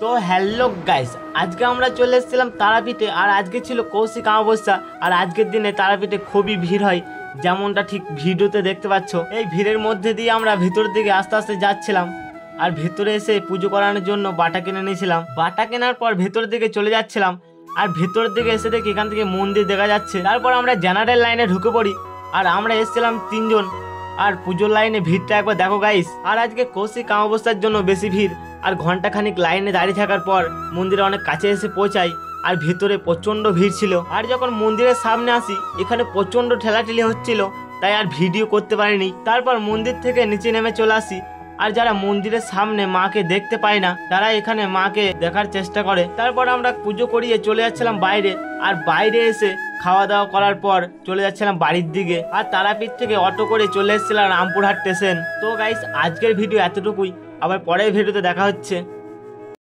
তো hello guys, আজকে আমরা চলে এসেছিলাম তারাপীঠে। আর আজকে ছিল কৌশিক অমাবস্যা। আর আজকের দিনে তারাপীঠে খুবই ভিড় হয়, যেমনটা ঠিক ভিডিওতে দেখতে পাচ্ছ। এই ভিড়ের মধ্যে দিয়ে আমরা ভিতর দিকে আস্তে আস্তে যাচ্ছিলাম। আর ভেতরে এসে পুজো করানোর জন্য বাটা কিনে নিয়েছিলাম। বাটা কেনার পর ভেতর দিকে চলে যাচ্ছিলাম। আর ভেতর দিকে এসে দেখি এখান থেকে মন্দির দেখা যাচ্ছে। তারপর আমরা জেনারেল লাইনে ঢুকে পড়ি। আর আমরা এসেছিলাম 3 জন। আর পুজোর লাইনে ভিড়টা একবার দেখো গাইস। আর আজকে কৌশিক অমাবস্যার জন্য বেশি ভিড়। আর ঘন্টাখানিক লাইনে দাঁড়িয়ে থাকার পর মন্দিরে অনেক কাছে এসে পৌঁছাই। আর ভেতরে প্রচন্ড ভিড় ছিল। আর যখন মন্দিরের সামনে আসি এখানে প্রচন্ড ঠেলাঠেলি হচ্ছিল, তাই আর ভিডিও করতে পারিনি। তারপর মন্দির থেকে নিচে নেমে চলে আসি। আর যারা মন্দিরের সামনে মাকে দেখতে পায় না, তারা এখানে মাকে দেখার চেষ্টা করে। তারপর আমরা পুজো করিয়ে চলে যাচ্ছিলাম বাইরে। আর বাইরে এসে খাওয়া দাওয়া করার পর চলে যাচ্ছিলাম বাড়ির দিকে। আর তারাপীঠ থেকে অটো করে চলে এসেছিলাম রামপুরহাট স্টেশন। তো গাইস, আজকের ভিডিও এতটুকুই। আবার পরের ভিডিওতে দেখা হচ্ছে।